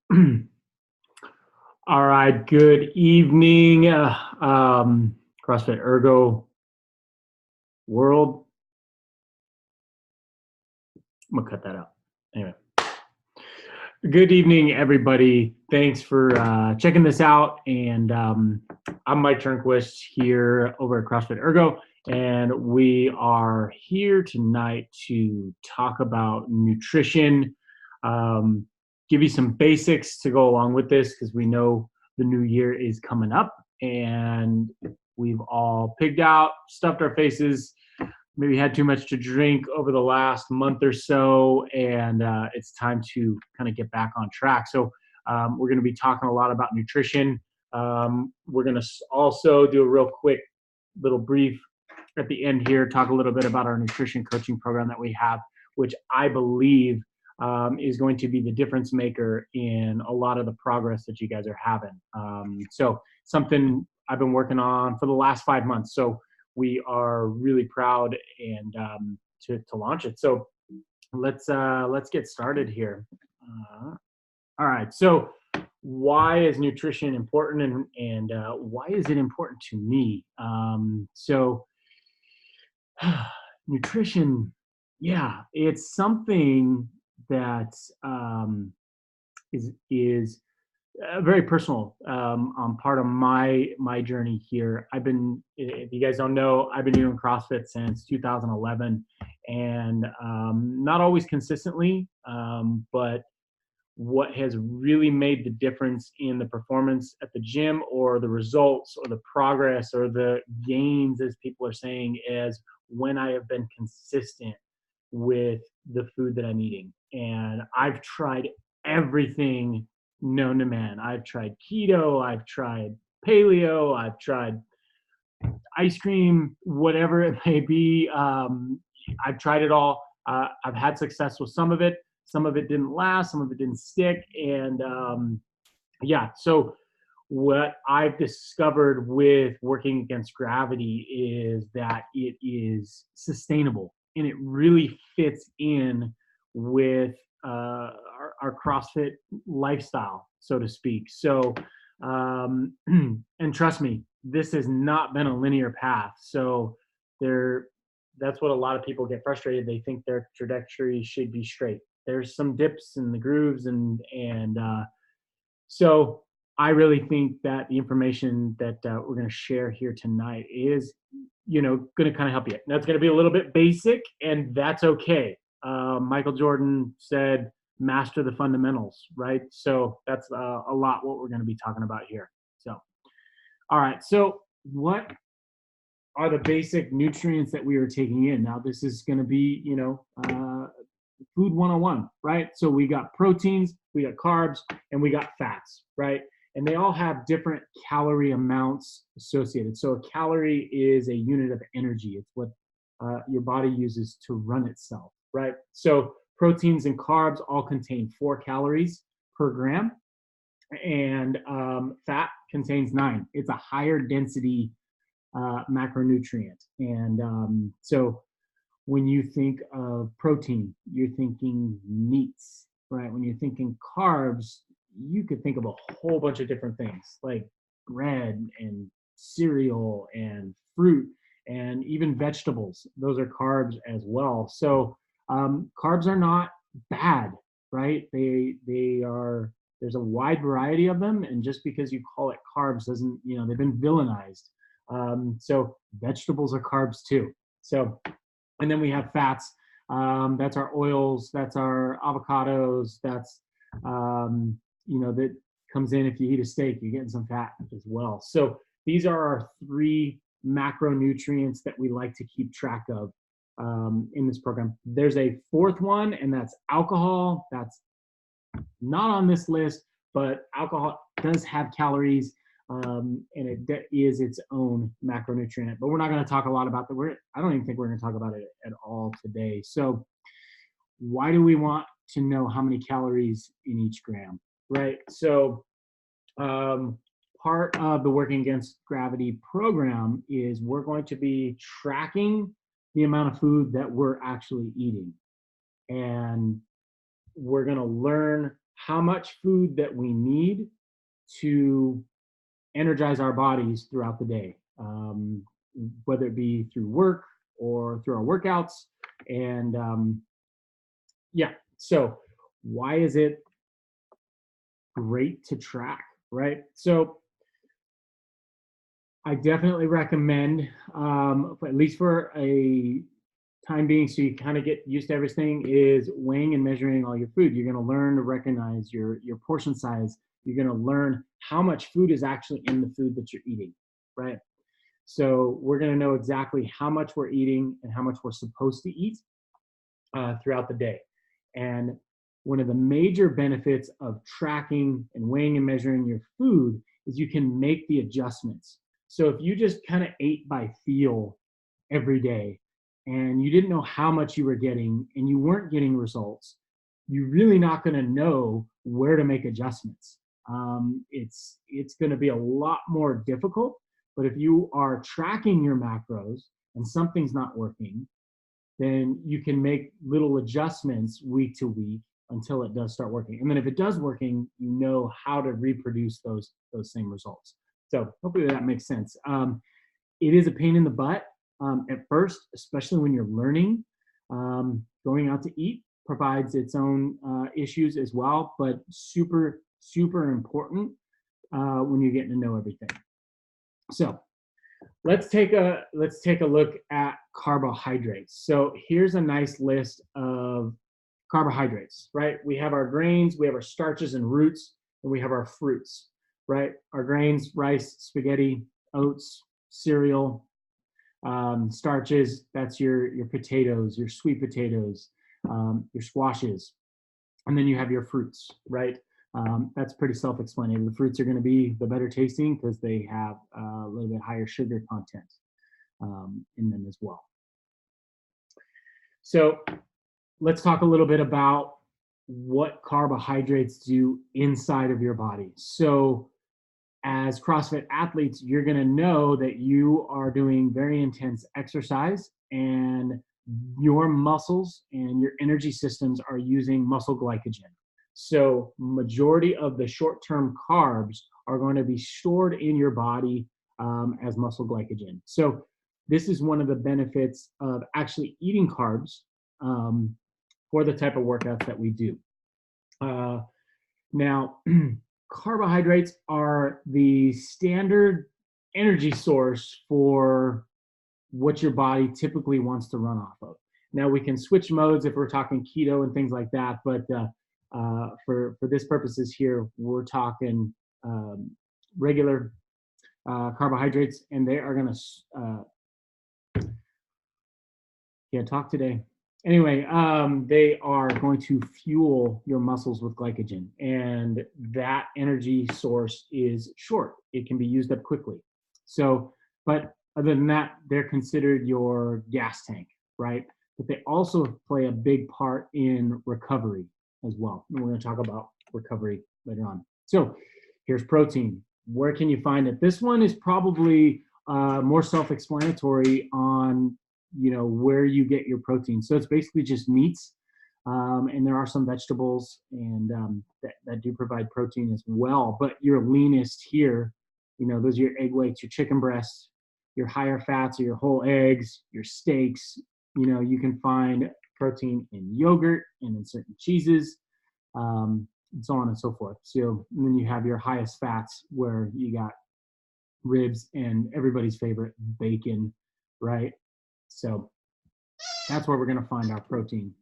All right, good evening, CrossFit Ergo world. I'm gonna cut that out. Anyway, good evening, everybody. Thanks for checking this out. And I'm Mike Turnquist here over at CrossFit Ergo, and we are here tonight to talk about nutrition. Um, give you some basics to go along with this because we know the new year is coming up, and we've all pigged out, stuffed our faces, maybe had too much to drink over the last month or so, and it's time to kind of get back on track. So we're going to be talking a lot about nutrition. We're going to also do a real quick little brief at the end here, talk a little bit about our nutrition coaching program that we have, which I believe is going to be the difference maker in a lot of the progress that you guys are having. So something I've been working on for the last 5 months. So we are really proud and to launch it. So let's get started here. All right. So why is nutrition important, and why is it important to me? Nutrition, yeah, it's something that is very personal part of my journey here. If you guys don't know, I've been doing CrossFit since 2011, and not always consistently, but what has really made the difference in the performance at the gym or the results or the progress or the gains, as people are saying, is when I have been consistent with the food that I'm eating. And I've tried everything known to man. I've tried keto, I've tried paleo, I've tried ice cream, whatever it may be. I've tried it all. I've had success with some of it. Some of it didn't last. Some of it didn't stick. And yeah, so what I've discovered with working against gravity is that it is sustainable and it really fits in with our CrossFit lifestyle, so to speak. So, and trust me, this has not been a linear path. So there, that's what a lot of people get frustrated. They think their trajectory should be straight. There's some dips and the grooves, and so I really think that the information that we're going to share here tonight is, going to kind of help you. Now it's going to be a little bit basic, and that's okay. Michael Jordan said, "Master the fundamentals," right? So that's a lot what we're going to be talking about here. So, all right. So, what are the basic nutrients that we are taking in? Now, this is going to be, food 101, right? So we got proteins, we got carbs, and we got fats, right? And they all have different calorie amounts associated. So a calorie is a unit of energy. It's what your body uses to run itself, right? So proteins and carbs all contain 4 calories per gram, and fat contains 9. It's a higher density macronutrient. And so when you think of protein, you're thinking meats, right? When you're thinking carbs, you could think of a whole bunch of different things like bread and cereal and fruit and even vegetables. Those are carbs as well. So carbs are not bad, right? They are. There's a wide variety of them, and just because you call it carbs doesn't, they've been villainized. So vegetables are carbs too. So, and then we have fats. That's our oils. That's our avocados. That's that comes in if you eat a steak, you're getting some fat as well. So these are our 3 macronutrients that we like to keep track of in this program. There's a 4th one, and that's alcohol. That's not on this list, but alcohol does have calories, and it is its own macronutrient. But we're not going to talk a lot about that. I don't even think we're going to talk about it at all today. So why do we want to know how many calories in each gram, right? So part of the Working Against Gravity program is we're going to be tracking the amount of food that we're actually eating. And we're going to learn how much food that we need to energize our bodies throughout the day, whether it be through work or through our workouts. And yeah, so why is it great to track, right? So I definitely recommend, at least for a time being, so you kind of get used to everything, is weighing and measuring all your food. You're going to learn to recognize your portion size. You're going to learn how much food is actually in the food that you're eating, right? So we're going to know exactly how much we're eating and how much we're supposed to eat throughout the day. And one of the major benefits of tracking and weighing and measuring your food is you can make the adjustments. So if you just kind of ate by feel every day and you didn't know how much you were getting and you weren't getting results, you're really not going to know where to make adjustments. It's going to be a lot more difficult. But if you are tracking your macros and something's not working, then you can make little adjustments week to week until it does start working. And then if it does working, you know how to reproduce those same results. So hopefully that makes sense. It is a pain in the butt at first, especially when you're learning. Going out to eat provides its own issues as well, but super, super important when you're getting to know everything. So let's take a look at carbohydrates. So here's a nice list of carbohydrates, right? We have our grains, we have our starches and roots, and we have our fruits, right? Our grains, rice, spaghetti, oats, cereal. Starches, that's your potatoes, your sweet potatoes, your squashes. And then you have your fruits, right? That's pretty self-explanatory. The fruits are going to be the better tasting because they have a little bit higher sugar content in them as well. So let's talk a little bit about what carbohydrates do inside of your body. So as CrossFit athletes, you're going to know that you are doing very intense exercise and your muscles and your energy systems are using muscle glycogen. So majority of the short-term carbs are going to be stored in your body as muscle glycogen. So this is one of the benefits of actually eating carbs for the type of workouts that we do. Now, carbohydrates are the standard energy source for what your body typically wants to run off of. Now we can switch modes if we're talking keto and things like that, but for this purposes here, we're talking regular carbohydrates, and they are going to can't talk today. Anyway, they are going to fuel your muscles with glycogen, and that energy source is short. It can be used up quickly. So, but other than that, they're considered your gas tank, right? But they also play a big part in recovery as well. And we're going to talk about recovery later on. So here's protein. Where can you find it? This one is probably more self-explanatory on where you get your protein. So it's basically just meats, and there are some vegetables and that do provide protein as well. But your leanest here, those are your egg whites, your chicken breasts, your higher fats, or your whole eggs, your steaks. You can find protein in yogurt and in certain cheeses, and so on and so forth. So and then you have your highest fats where you got ribs and everybody's favorite, bacon, right? So that's where we're going to find our protein.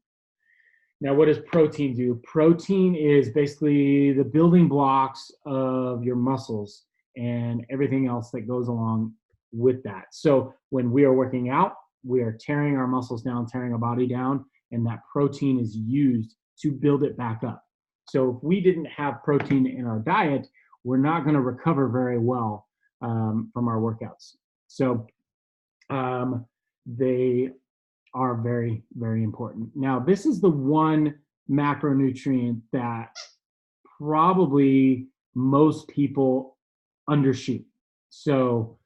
Now, what does protein do? Protein is basically the building blocks of your muscles and everything else that goes along with that. So when we are working out, we are tearing our muscles down, tearing our body down, and that protein is used to build it back up. So if we didn't have protein in our diet, we're not going to recover very well from our workouts. So they are very, very important. Now, this is the one macronutrient that probably most people undershoot. So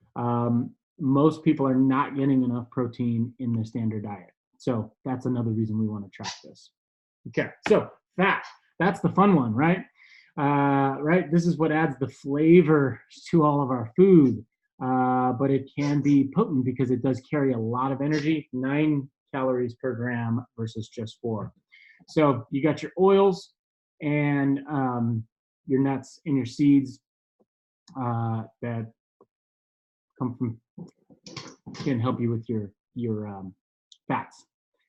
most people are not getting enough protein in their standard diet. So that's another reason we want to track this. Okay, so fat. That's the fun one, right? Right. This is what adds the flavor to all of our food. But it can be potent because it does carry a lot of energy, 9 calories per gram versus just 4. So you got your oils and your nuts and your seeds that come from, can help you with your fats.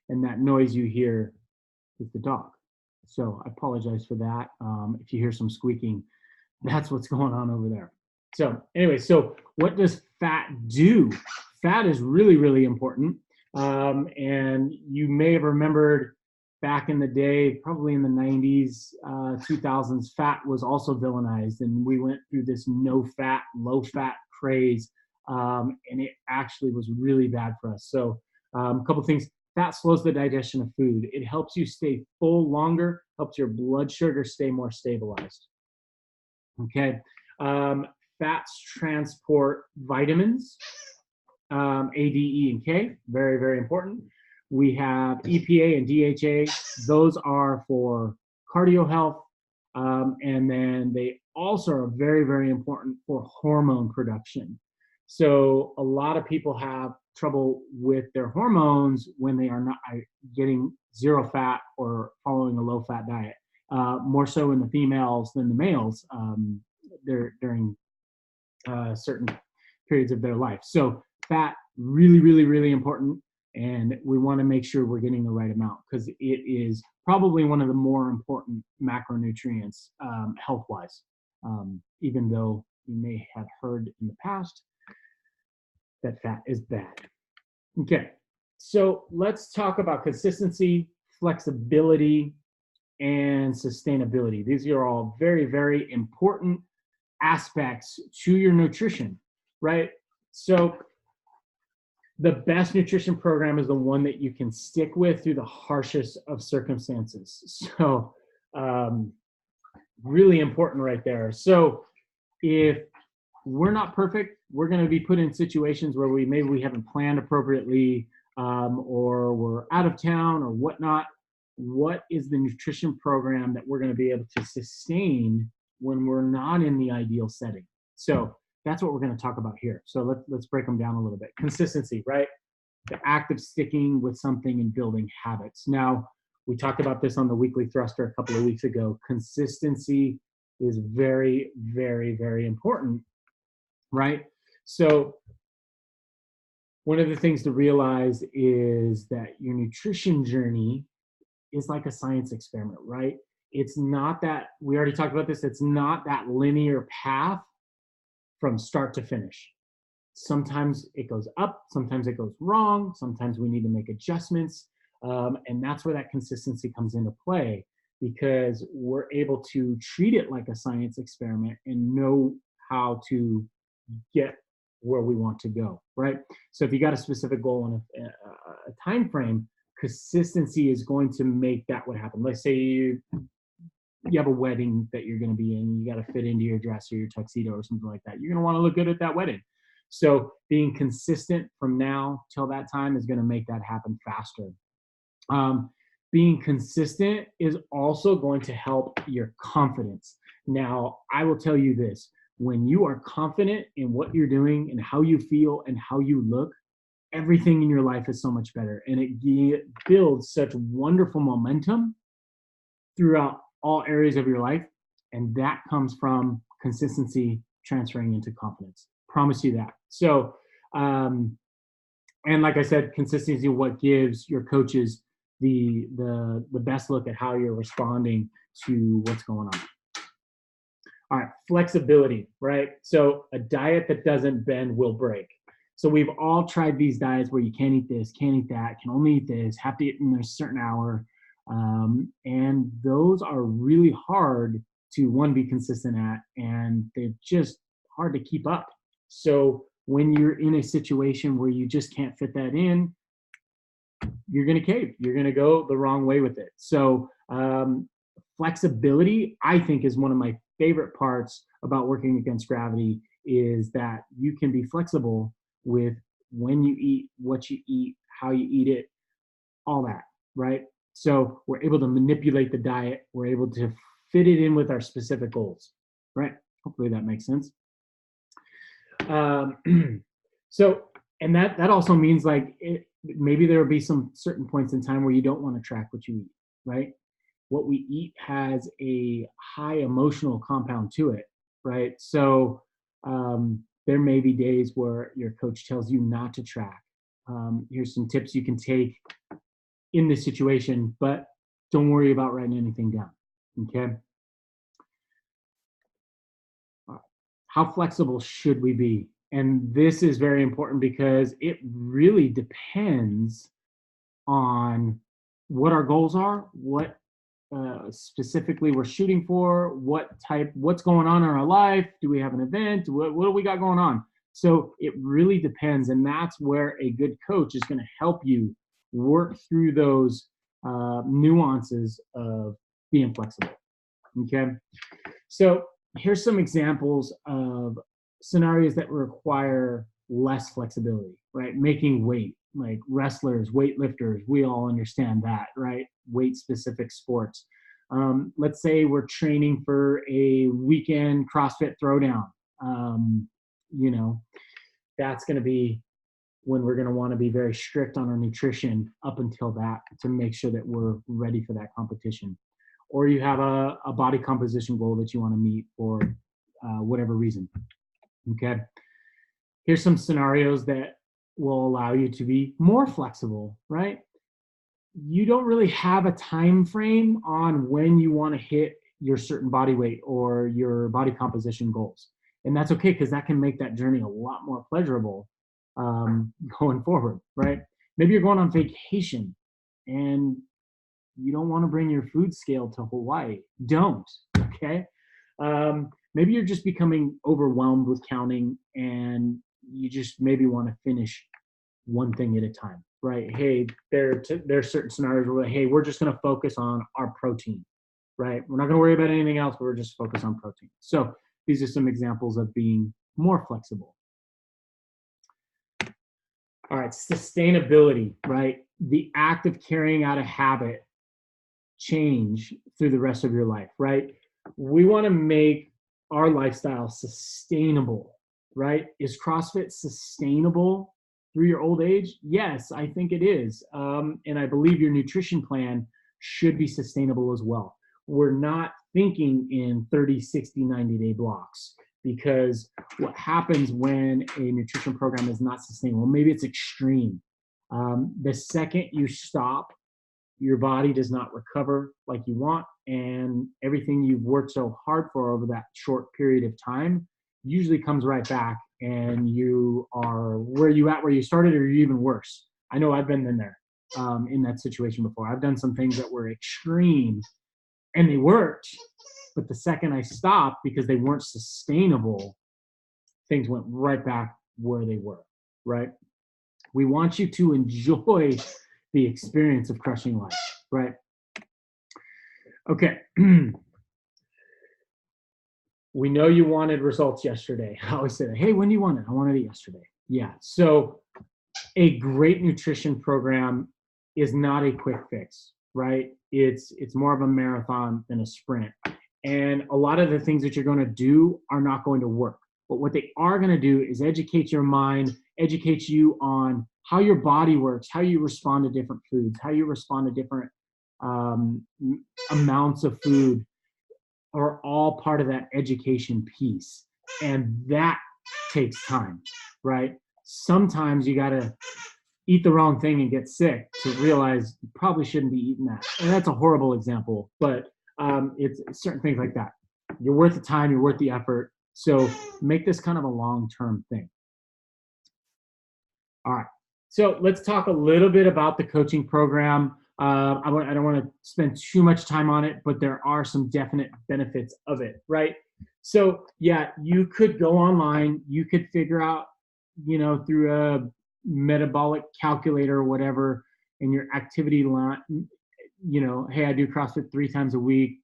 And that noise you hear is the dog. So I apologize for that. If you hear some squeaking, that's what's going on over there. So anyway, so what does fat do? Fat is really, really important. And you may have remembered back in the day, probably in the 90s, 2000s, fat was also villainized. And we went through this no fat, low fat craze. And it actually was really bad for us. So a couple things. Fat slows the digestion of food. It helps you stay full longer, helps your blood sugar stay more stabilized. Okay. Fats transport vitamins, A, D, E, and K. Very, very important. We have EPA and DHA. Those are for cardio health. And then they also are very, very important for hormone production. So a lot of people have trouble with their hormones when they are not getting zero fat or following a low fat diet. More so in the females than the males during certain periods of their life. So fat, really, really, really important. And we want to make sure we're getting the right amount because it is probably one of the more important macronutrients health-wise, even though you may have heard in the past that fat is bad. Okay, so let's talk about consistency, flexibility, and sustainability. These are all very, very important aspects to your nutrition, right? So the best nutrition program is the one that you can stick with through the harshest of circumstances. So really important right there. So if we're not perfect, we're going to be put in situations where maybe we haven't planned appropriately, or we're out of town or whatnot. What is the nutrition program that we're going to be able to sustain when we're not in the ideal setting? So that's what we're going to talk about here. So let's break them down a little bit. Consistency, right? The act of sticking with something and building habits. Now, we talked about this on the weekly thruster a couple of weeks ago. Consistency is very, very, very important, right? So one of the things to realize is that your nutrition journey is like a science experiment, right? It's not that, we already talked about this, it's not that linear path from start to finish. Sometimes it goes up, sometimes it goes wrong, sometimes we need to make adjustments. And that's where that consistency comes into play because we're able to treat it like a science experiment and know how to get where we want to go, right? So if you got a specific goal and a time frame, consistency is going to make that what happen. Let's say you have a wedding that you're going to be in, you got to fit into your dress or your tuxedo or something like that. You're going to want to look good at that wedding. So being consistent from now till that time is going to make that happen faster. Being consistent is also going to help your confidence. Now, I will tell you this, when you are confident in what you're doing and how you feel and how you look, everything in your life is so much better. And it builds such wonderful momentum throughout all areas of your life. And that comes from consistency transferring into confidence. Promise you that. So, and like I said, consistency is what gives your coaches the best look at how you're responding to what's going on. All right, flexibility, right? So a diet that doesn't bend will break. So we've all tried these diets where you can't eat this, can't eat that, can only eat this, have to eat in a certain hour. And those are really hard to, one, be consistent at, and they're just hard to keep up. So when you're in a situation where you just can't fit that in, you're going to cave. You're going to go the wrong way with it. So flexibility, I think, is one of my favorite parts about working against gravity, is that you can be flexible with when you eat, what you eat, how you eat it, all that, right? So we're able to manipulate the diet. We're able to fit it in with our specific goals, right? Hopefully that makes sense. So, and that also means like maybe there will be some certain points in time where you don't want to track what you eat, right? What we eat has a high emotional compound to it, right? So there may be days where your coach tells you not to track. Here's some tips you can take in this situation, but don't worry about writing anything down, okay? How flexible should we be? And this is very important because it really depends on what our goals are, what specifically we're shooting for, what's going on in our life, do we have an event, what do we got going on? So it really depends, and that's where a good coach is going to help you work through those nuances of being flexible, okay? So here's some examples of scenarios that require less flexibility, right? Making weight, like wrestlers, weightlifters, we all understand that, right? Weight specific sports. Let's say we're training for a weekend CrossFit throwdown. You know, that's going to be when we're going to want to be very strict on our nutrition up until that to make sure that we're ready for that competition. Or you have a body composition goal that you want to meet for whatever reason. Okay. Here's some scenarios that will allow you to be more flexible, right? You don't really have a time frame on when you want to hit your certain body weight or your body composition goals. And that's okay, because that can make that journey a lot more pleasurable going forward, right? Maybe you're going on vacation and you don't want to bring your food scale to Hawaii. Don't, okay? Maybe you're just becoming overwhelmed with counting and you just maybe want to finish one thing at a time, right? Hey, there are certain scenarios where, hey, we're just going to focus on our protein, right? We're not going to worry about anything else. We're just focused on protein. So these are some examples of being more flexible. All right, sustainability, right? The act of carrying out a habit change through the rest of your life, right? We want to make our lifestyle sustainable, right? Is CrossFit sustainable through your old age? Yes, I think it is. And I believe your nutrition plan should be sustainable as well. We're not thinking in 30, 60, 90-day blocks, because what happens when a nutrition program is not sustainable, maybe it's extreme. The second you stop, your body does not recover like you want, and everything you've worked so hard for over that short period of time usually comes right back, and you are where you started, or you're even worse. I know I've been in there, in that situation before. I've done some things that were extreme and they worked, but the second I stopped because they weren't sustainable, things went right back where they were, right? We want you to enjoy the experience of crushing life, right? Okay. We know you wanted results yesterday. I always say that. Hey, when do you want it? I wanted it yesterday. Yeah. So a great nutrition program is not a quick fix, right? It's more of a marathon than a sprint. And a lot of the things that you're going to do are not going to work. But what they are going to do is educate your mind, educate you on how your body works, how you respond to different foods, how you respond to different amounts of food, are all part of that education piece. And that takes time, right? Sometimes you got to eat the wrong thing and get sick to realize you probably shouldn't be eating that. And that's a horrible example, but it's certain things like that. You're worth the time, you're worth the effort. So make this kind of a long-term thing. All right. So let's talk a little bit about the coaching program. I don't want to spend too much time on it, but there are some definite benefits of it, right? So yeah, you could go online, you could figure out, through a metabolic calculator or whatever in your activity line, hey, I do CrossFit 3 times a week,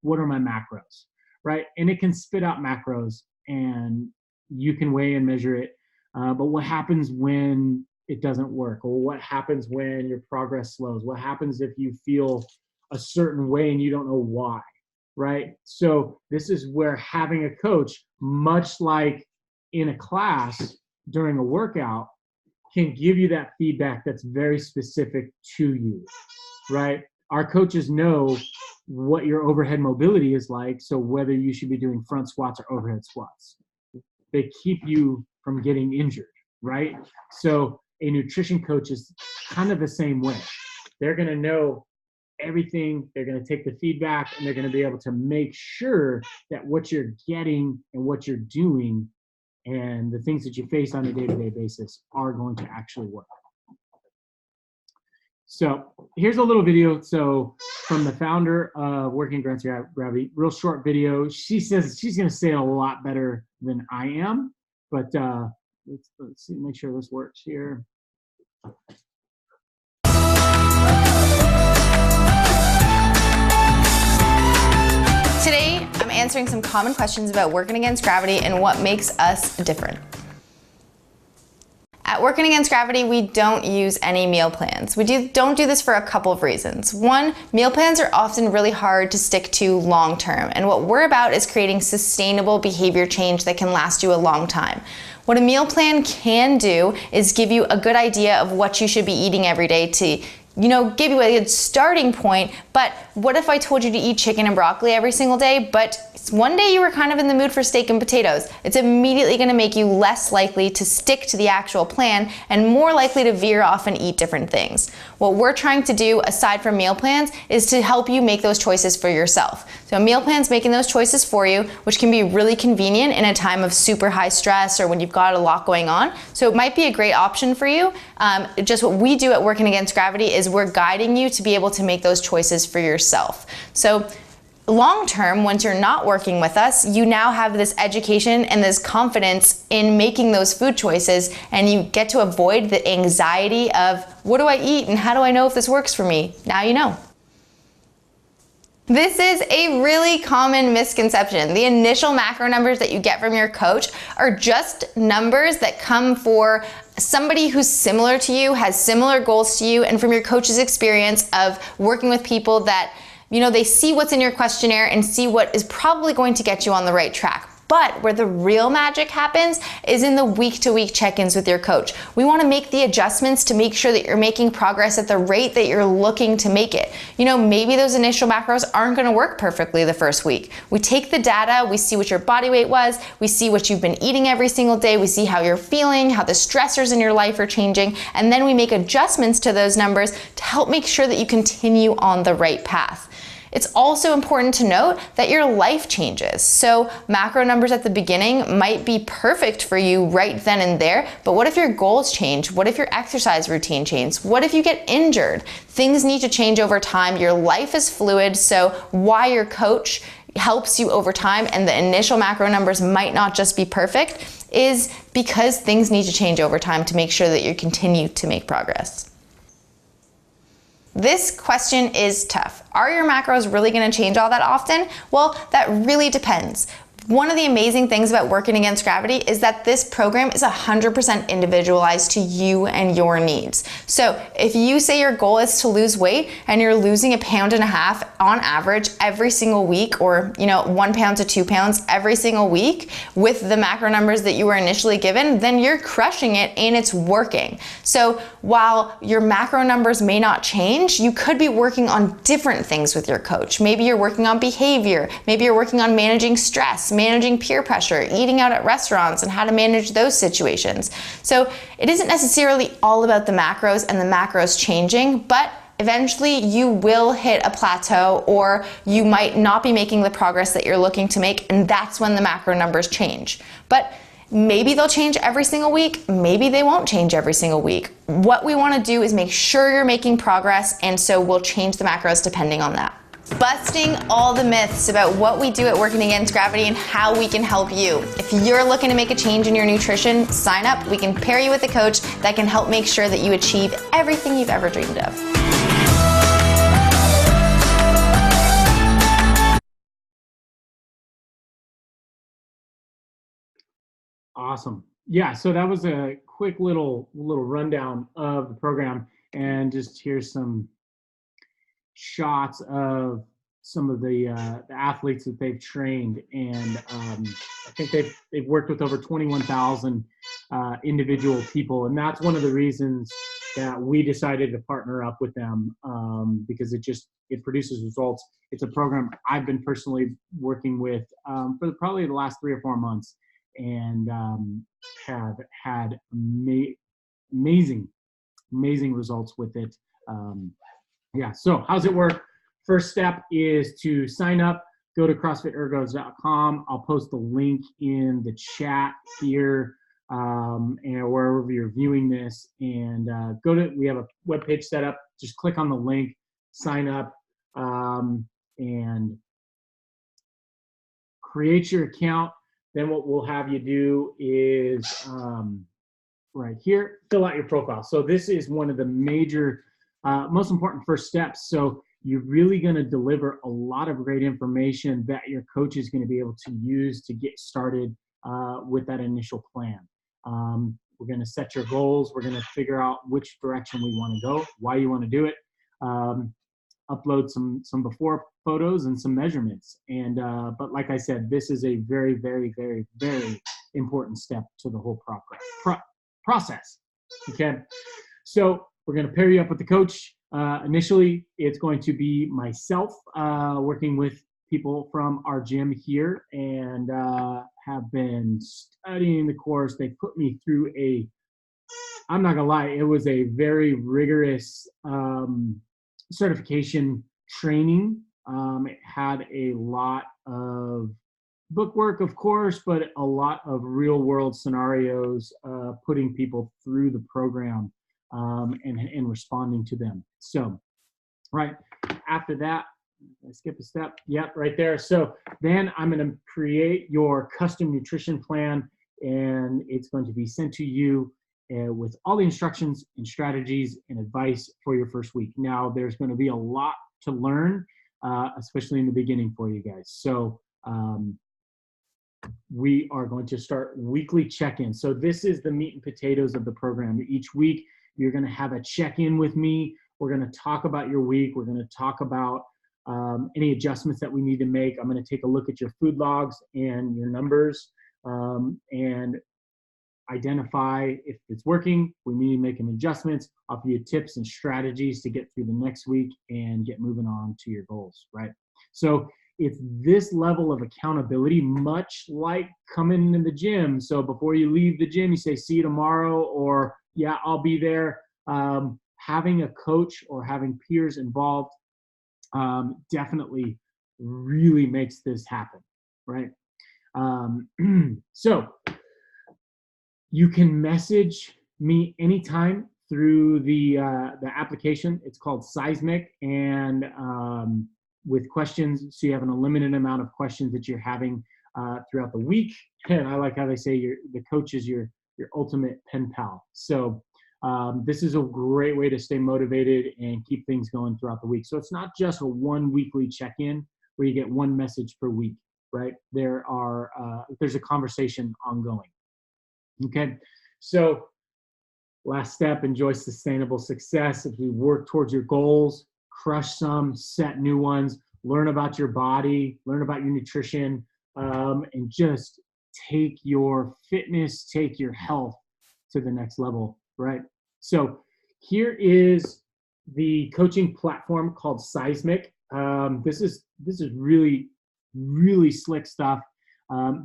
what are my macros, right? And it can spit out macros and you can weigh and measure it. But what happens when it doesn't work? Or what happens when your progress slows? What happens if you feel a certain way and you don't know why, right? So this is where having a coach, much like in a class during a workout, can give you that feedback that's very specific to you, right? Our coaches know what your overhead mobility is like, so whether you should be doing front squats or overhead squats. They keep you from getting injured, right? So a nutrition coach is kind of the same way. They're going to know everything, they're going to take the feedback, and they're going to be able to make sure that what you're getting and what you're doing and the things that you face on a day-to-day basis are going to actually work. So here's a little video. So from the founder of Working Against Gravity, real short video. She says she's going to say it a lot better than I am, but let's see, make sure this works here. Today, I'm answering some common questions about working against gravity and what makes us different. At Working Against Gravity, we don't use any meal plans. We don't do this for a couple of reasons. One, meal plans are often really hard to stick to long term, and what we're about is creating sustainable behavior change that can last you a long time. What a meal plan can do is give you a good idea of what you should be eating every day to give you a good starting point. But what if I told you to eat chicken and broccoli every single day, but one day you were kind of in the mood for steak and potatoes? It's immediately going to make you less likely to stick to the actual plan and more likely to veer off and eat different things. What we're trying to do, aside from meal plans, is to help you make those choices for yourself. So a meal plan's making those choices for you, which can be really convenient in a time of super high stress or when you've got a lot going on. So it might be a great option for you. Just what we do at Working Against Gravity is we're guiding you to be able to make those choices for yourself. So long term, once you're not working with us, you now have this education and this confidence in making those food choices, and you get to avoid the anxiety of, what do I eat and how do I know if this works for me? Now you know. This is a really common misconception. The initial macro numbers that you get from your coach are just numbers that come for somebody who's similar to you, has similar goals to you, and from your coach's experience of working with people that, they see what's in your questionnaire and see what is probably going to get you on the right track. But where the real magic happens is in the week-to-week check-ins with your coach. We want to make the adjustments to make sure that you're making progress at the rate that you're looking to make it. Maybe those initial macros aren't going to work perfectly the first week. We take the data, we see what your body weight was, we see what you've been eating every single day, we see how you're feeling, how the stressors in your life are changing, and then we make adjustments to those numbers to help make sure that you continue on the right path. It's also important to note that your life changes. So macro numbers at the beginning might be perfect for you right then and there, but what if your goals change? What if your exercise routine changes? What if you get injured? Things need to change over time. Your life is fluid, so why your coach helps you over time and the initial macro numbers might not just be perfect is because things need to change over time to make sure that you continue to make progress. This question is tough. Are your macros really going to change all that often? Well, that really depends. One of the amazing things about Working Against Gravity is that this program is 100% individualized to you and your needs. So if you say your goal is to lose weight and you're losing 1.5 pounds on average every single week, or 1 pound to 2 pounds every single week with the macro numbers that you were initially given, then you're crushing it and it's working. So while your macro numbers may not change, you could be working on different things with your coach. Maybe you're working on behavior, maybe you're working on managing stress, managing peer pressure, eating out at restaurants, and how to manage those situations. So it isn't necessarily all about the macros and the macros changing, but eventually you will hit a plateau, or you might not be making the progress that you're looking to make, and that's when the macro numbers change. But maybe they'll change every single week, maybe they won't change every single week. What we want to do is make sure you're making progress, and so we'll change the macros depending on that. Busting all the myths about what we do at Working Against Gravity and how we can help you. If you're looking to make a change in your nutrition, sign up. We can pair you with a coach that can help make sure that you achieve everything you've ever dreamed of. Awesome. Yeah, so that was a quick little rundown of the program, and just here's some shots of some of the athletes that they've trained, and I think they've worked with over 21,000 individual people, and that's one of the reasons that we decided to partner up with them, because it produces results. It's a program I've been personally working with for probably the last 3 or 4 months, and have had amazing results with it. So how's it work? First step is to sign up. Go to CrossFitErgos.com. I'll post the link in the chat here, and wherever you're viewing this. And we have a webpage set up. Just click on the link, sign up, and create your account. Then what we'll have you do is right here, fill out your profile. So this is one of the major, most important first steps. So you're really going to deliver a lot of great information that your coach is going to be able to use to get started with that initial plan. We're going to set your goals. We're going to figure out which direction we want to go, why you want to do it, upload some before photos and some measurements. And but like I said, this is a very, very, very, very important step to the whole process. Okay, so we're going to pair you up with the coach. Initially, it's going to be myself working with people from our gym here, and have been studying the course. They put me through I'm not gonna lie, it was a very rigorous certification training. It had a lot of book work, of course, but a lot of real world scenarios, putting people through the program, and responding to them. So, right after that, I skip a step. Yep, right there. So then I'm going to create your custom nutrition plan, and it's going to be sent to you with all the instructions and strategies and advice for your first week. Now, there's going to be a lot to learn, especially in the beginning for you guys. So we are going to start weekly check-in. So this is the meat and potatoes of the program. Each week, you're going to have a check-in with me. We're going to talk about your week. We're going to talk about any adjustments that we need to make. I'm going to take a look at your food logs and your numbers, and identify if it's working. We need to make some adjustments, offer you tips and strategies to get through the next week and get moving on to your goals, right? So it's this level of accountability, much like coming into the gym. So before you leave the gym, you say, see you tomorrow, or yeah, I'll be there. Having a coach or having peers involved definitely really makes this happen, right? So you can message me anytime through the application. It's called Seismic, and with questions, so you have an unlimited amount of questions that you're having throughout the week. And I like how they say the coach is your ultimate pen pal. So this is a great way to stay motivated and keep things going throughout the week. So it's not just a one weekly check-in where you get one message per week, right? There's a conversation ongoing. Okay, so last step, enjoy sustainable success. As we work towards your goals, crush some, set new ones, learn about your body, learn about your nutrition, and just take your fitness, take your health to the next level, right? So here is the coaching platform called Seismic. This is really, really slick stuff.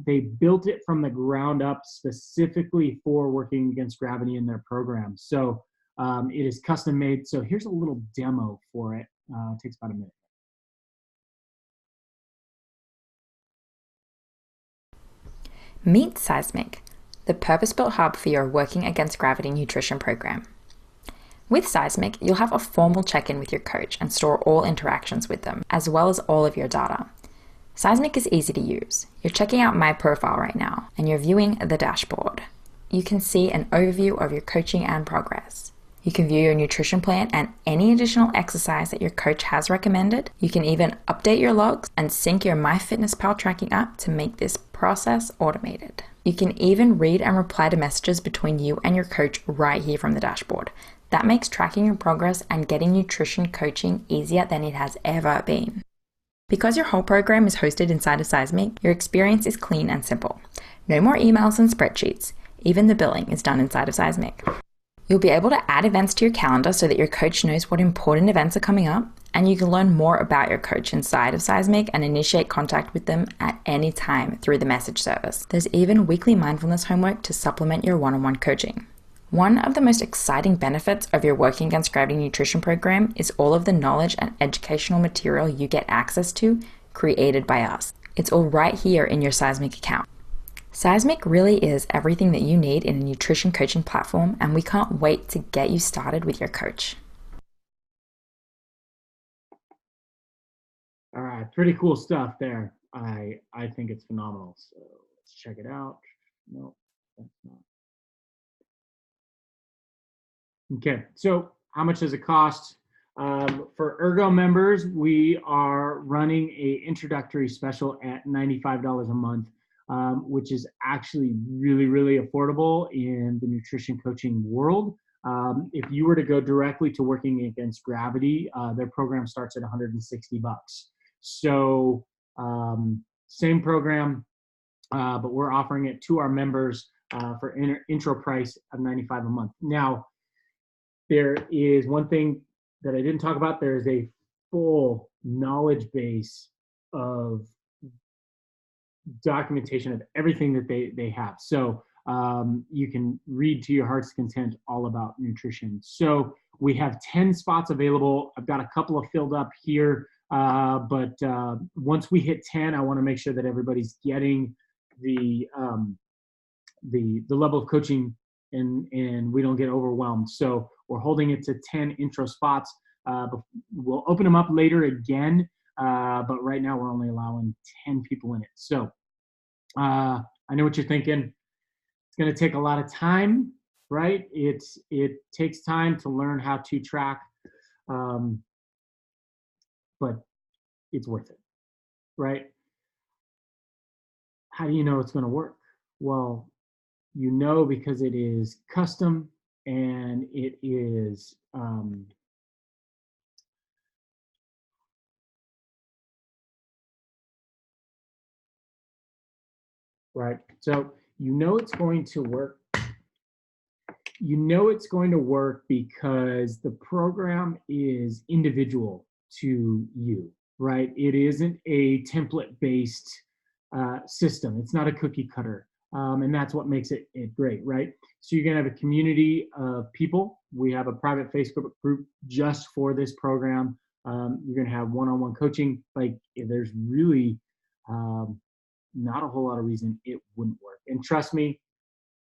They built it from the ground up specifically for working against gravity in their program. So it is custom made. So here's a little demo for it. It takes about a minute. Meet Seismic, the purpose-built hub for your Working Against Gravity nutrition program. With Seismic, you'll have a formal check-in with your coach and store all interactions with them, as well as all of your data. Seismic is easy to use. You're checking out my profile right now, and you're viewing the dashboard. You can see an overview of your coaching and progress. You can view your nutrition plan and any additional exercise that your coach has recommended. You can even update your logs and sync your MyFitnessPal tracking app to make this process automated. You can even read and reply to messages between you and your coach right here from the dashboard. That makes tracking your progress and getting nutrition coaching easier than it has ever been. Because your whole program is hosted inside of Seismic, your experience is clean and simple. No more emails and spreadsheets. Even the billing is done inside of Seismic. You'll be able to add events to your calendar so that your coach knows what important events are coming up, and you can learn more about your coach inside of Seismic and initiate contact with them at any time through the message service. There's even weekly mindfulness homework to supplement your one-on-one coaching. One of the most exciting benefits of your Working Against Gravity nutrition program is all of the knowledge and educational material you get access to created by us. It's all right here in your Seismic account. Seismic really is everything that you need in a nutrition coaching platform, and we can't wait to get you started with your coach. All right, pretty cool stuff there. I think it's phenomenal. So let's check it out. No, that's not. Okay, so how much does it cost? For Ergo members, we are running a introductory special at $95 a month, which is actually really, really affordable in the nutrition coaching world. If you were to go directly to Working Against Gravity, their program starts at $160. So same program, but we're offering it to our members for intro price of $95 a month. Now, there is one thing that I didn't talk about. There is a full knowledge base of documentation of everything that they have. So you can read to your heart's content all about nutrition. So we have 10 spots available. I've got a couple of filled up here, but once we hit 10, I want to make sure that everybody's getting the level of coaching and we don't get overwhelmed. So we're holding it to 10 intro spots. We'll open them up later again, but right now we're only allowing 10 people in it. So I know what you're thinking. It's going to take a lot of time, right? It takes time to learn how to track, but it's worth it, right? How do you know it's going to work? Well, you know, because it is custom and it is right. So you know it's going to work. You know it's going to work because the program is individual to you, right? It isn't a template-based system. It's not a cookie cutter. And that's what makes it great, right? So you're gonna have a community of people. We have a private Facebook group just for this program. You're gonna have one-on-one coaching. Like, there's really not a whole lot of reason it wouldn't work. And trust me,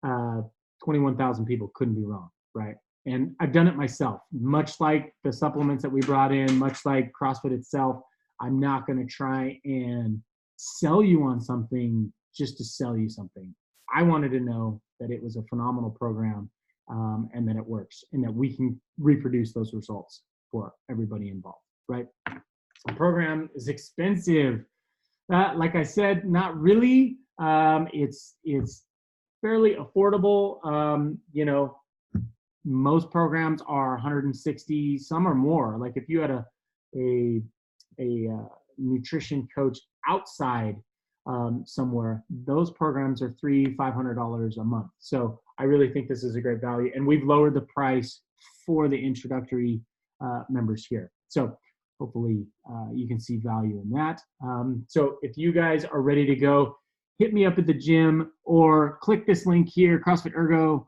21,000 people couldn't be wrong, right? And I've done it myself. Much like the supplements that we brought in, much like CrossFit itself, I'm not gonna try and sell you on something just to sell you something. I wanted to know that it was a phenomenal program and that it works and that we can reproduce those results for everybody involved, right? The program is expensive. Like I said, not really. It's fairly affordable. You know, most programs are 160, some are more. Like if you had a nutrition coach outside somewhere, those programs are $300-500 a month. So I really think this is a great value, and we've lowered the price for the introductory members here. So hopefully you can see value in that. So if you guys are ready to go, hit me up at the gym or click this link here, CrossFit Ergo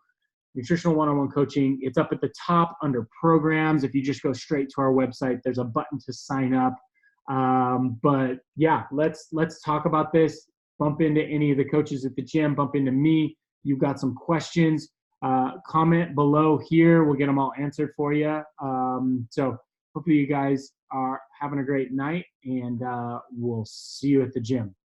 Nutritional One-on-One Coaching. It's up at the top under programs. If you just go straight to our website, there's a button to sign up. But yeah, let's talk about this. Bump into any of the coaches at the gym, bump into me. You've got some questions, comment below here. We'll get them all answered for you. So hopefully you guys are having a great night, and we'll see you at the gym.